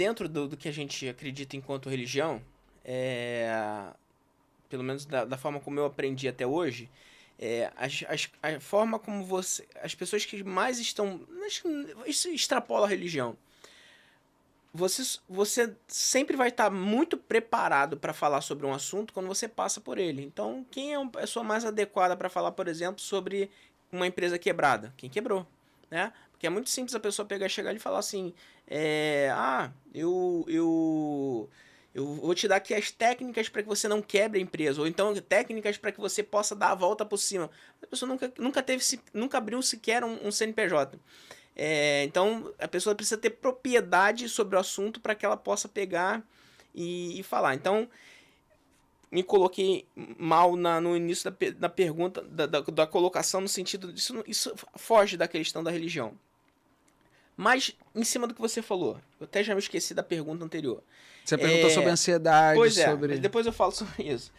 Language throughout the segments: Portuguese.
dentro do que a gente acredita enquanto religião, pelo menos da forma como eu aprendi até hoje, a forma como as pessoas que mais estão... Isso extrapola a religião. Você sempre vai estar muito preparado para falar sobre um assunto quando você passa por ele. Então, quem é a pessoa mais adequada para falar, por exemplo, sobre uma empresa quebrada? Quem quebrou, né? Porque é muito simples a pessoa pegar e chegar e falar assim, eu vou te dar aqui as técnicas para que você não quebre a empresa, ou então técnicas para que você possa dar a volta por cima. A pessoa nunca abriu sequer um CNPJ. Então, a pessoa precisa ter propriedade sobre o assunto para que ela possa pegar e falar. Então, me coloquei mal no início da pergunta, da colocação, no sentido disso, isso foge da questão da religião. Mas, em cima do que você falou, eu até já me esqueci da pergunta anterior. Você perguntou sobre ansiedade, pois sobre... mas depois eu falo sobre isso.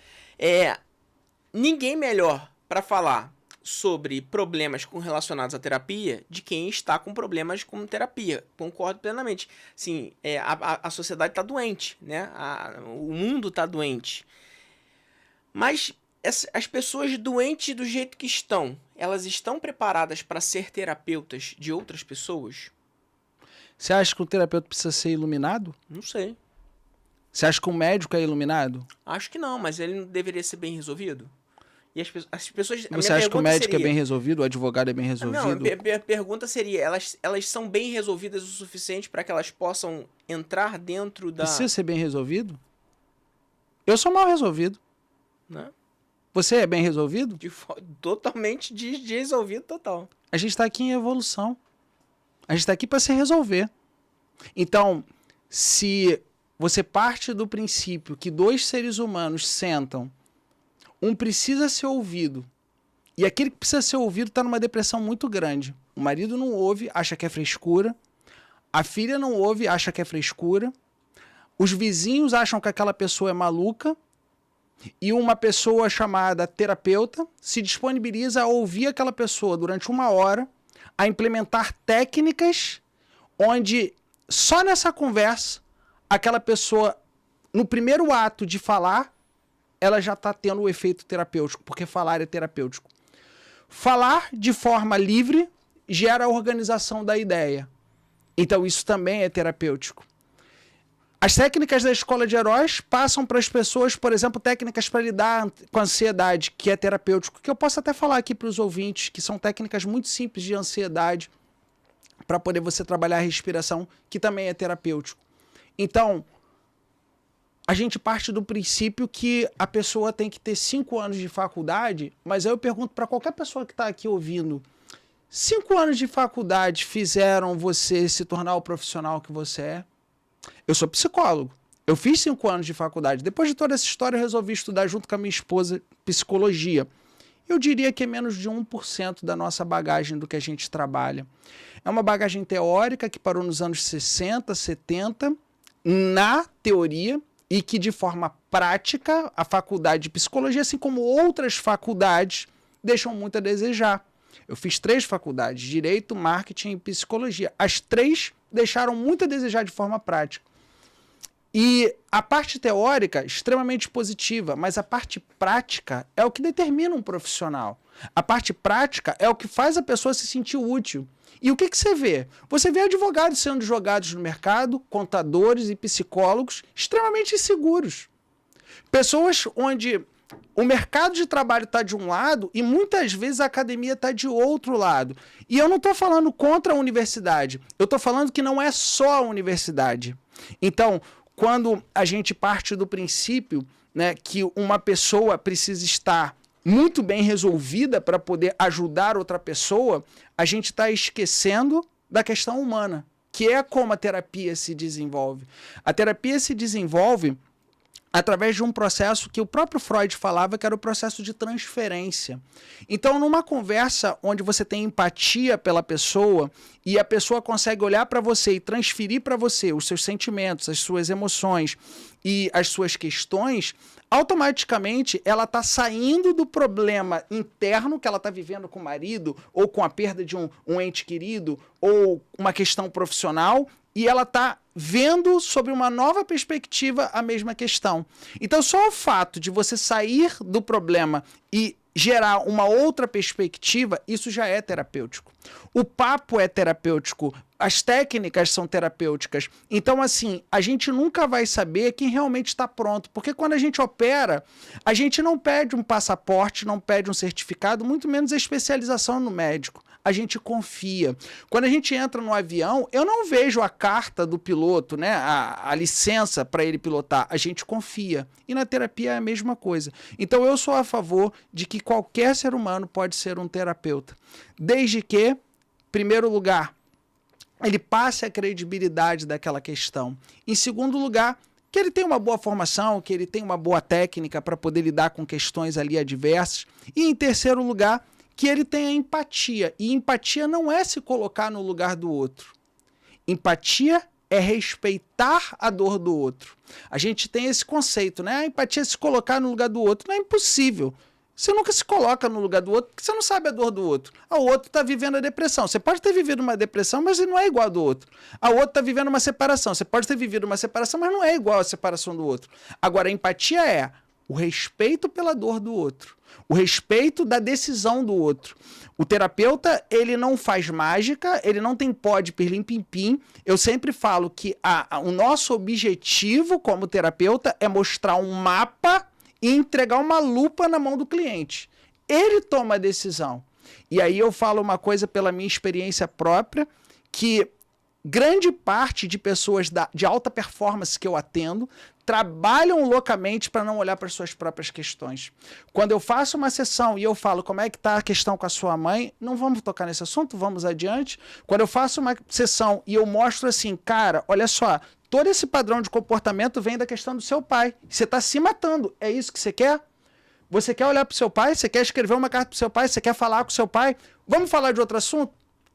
Ninguém melhor para falar sobre problemas relacionados à terapia de quem está com problemas com terapia. Concordo plenamente. Sim, a sociedade está doente, né? O mundo está doente. Mas as pessoas doentes do jeito que estão, elas estão preparadas para ser terapeutas de outras pessoas? Você acha que o terapeuta precisa ser iluminado? Não sei. Você acha que o médico é iluminado? Acho que não, mas ele não deveria ser bem resolvido? E as pessoas... Você acha que o médico é bem resolvido, o advogado é bem resolvido? Não, a pergunta seria, elas são bem resolvidas o suficiente para que elas possam entrar dentro da... Precisa ser bem resolvido? Eu sou mal resolvido. Né? Você é bem resolvido? Totalmente resolvido, total. A gente está aqui em evolução. A gente está aqui para se resolver. Então, se você parte do princípio que dois seres humanos sentam, um precisa ser ouvido, e aquele que precisa ser ouvido está numa depressão muito grande. O marido não ouve, acha que é frescura. A filha não ouve, acha que é frescura. Os vizinhos acham que aquela pessoa é maluca. E uma pessoa chamada terapeuta se disponibiliza a ouvir aquela pessoa durante 1 hora, a implementar técnicas onde só nessa conversa, aquela pessoa, no primeiro ato de falar, ela já está tendo o efeito terapêutico, porque falar é terapêutico. Falar de forma livre gera a organização da ideia. Então isso também é terapêutico. As técnicas da escola de heróis passam para as pessoas, por exemplo, técnicas para lidar com a ansiedade, que é terapêutico, que eu posso até falar aqui para os ouvintes, que são técnicas muito simples de ansiedade, para poder você trabalhar a respiração, que também é terapêutico. Então, a gente parte do princípio que a pessoa tem que ter 5 anos de faculdade, mas aí eu pergunto para qualquer pessoa que está aqui ouvindo, 5 anos de faculdade fizeram você se tornar o profissional que você é? Eu sou psicólogo. Eu fiz 5 anos de faculdade. Depois de toda essa história, eu resolvi estudar junto com a minha esposa psicologia. Eu diria que é menos de 1% da nossa bagagem do que a gente trabalha. É uma bagagem teórica que parou nos anos 60, 70, na teoria, e que de forma prática, a faculdade de psicologia, assim como outras faculdades, deixam muito a desejar. Eu fiz 3 faculdades, Direito, Marketing e Psicologia. As 3 deixaram muito a desejar de forma prática. E a parte teórica, extremamente positiva, mas a parte prática é o que determina um profissional. A parte prática é o que faz a pessoa se sentir útil. E o que você vê? Você vê advogados sendo jogados no mercado, contadores e psicólogos extremamente inseguros. Pessoas onde o mercado de trabalho está de um lado e muitas vezes a academia está de outro lado. E eu não estou falando contra a universidade, eu estou falando que não é só a universidade. Então, quando a gente parte do princípio, né, que uma pessoa precisa estar muito bem resolvida para poder ajudar outra pessoa, a gente está esquecendo da questão humana, que é como a terapia se desenvolve. A terapia se desenvolve através de um processo que o próprio Freud falava, que era o processo de transferência. Então, numa conversa onde você tem empatia pela pessoa e a pessoa consegue olhar para você e transferir para você os seus sentimentos, as suas emoções e as suas questões, automaticamente ela está saindo do problema interno que ela está vivendo com o marido, ou com a perda de um ente querido, ou uma questão profissional, e ela está vendo sobre uma nova perspectiva a mesma questão. Então, só o fato de você sair do problema e gerar uma outra perspectiva, isso já é terapêutico. O papo é terapêutico, as técnicas são terapêuticas. Então, assim, a gente nunca vai saber quem realmente está pronto, porque quando a gente opera, a gente não pede um passaporte, não pede um certificado, muito menos a especialização no médico. A gente confia. Quando a gente entra no avião, eu não vejo a carta do piloto, né? A licença para ele pilotar. A gente confia. E na terapia é a mesma coisa. Então eu sou a favor de que qualquer ser humano pode ser um terapeuta. Desde que, em primeiro lugar, ele passe a credibilidade daquela questão. Em segundo lugar, que ele tenha uma boa formação, que ele tenha uma boa técnica para poder lidar com questões ali adversas. E em terceiro lugar, que ele tenha empatia. E empatia não é se colocar no lugar do outro. Empatia é respeitar a dor do outro. A gente tem esse conceito, né? A empatia é se colocar no lugar do outro. Não é impossível. Você nunca se coloca no lugar do outro porque você não sabe a dor do outro. O outro está vivendo a depressão. Você pode ter vivido uma depressão, mas ele não é igual ao do outro. O outro está vivendo uma separação. Você pode ter vivido uma separação, mas não é igual à separação do outro. Agora, a empatia é o respeito pela dor do outro. O respeito da decisão do outro. O terapeuta, ele não faz mágica, ele não tem pó de pirlim-pim-pim. Eu sempre falo que o nosso objetivo como terapeuta é mostrar um mapa e entregar uma lupa na mão do cliente. Ele toma a decisão. E aí eu falo uma coisa pela minha experiência própria, que grande parte de pessoas de alta performance que eu atendo trabalham loucamente para não olhar para suas próprias questões. Quando eu faço uma sessão e eu falo como é que está a questão com a sua mãe, não vamos tocar nesse assunto, vamos adiante. Quando eu faço uma sessão e eu mostro assim, cara, olha só, todo esse padrão de comportamento vem da questão do seu pai. Você está se matando, é isso que você quer? Você quer olhar para o seu pai? Você quer escrever uma carta para o seu pai? Você quer falar com o seu pai? Vamos falar de outro assunto?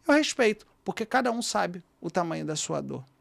Eu respeito, porque cada um sabe o tamanho da sua dor.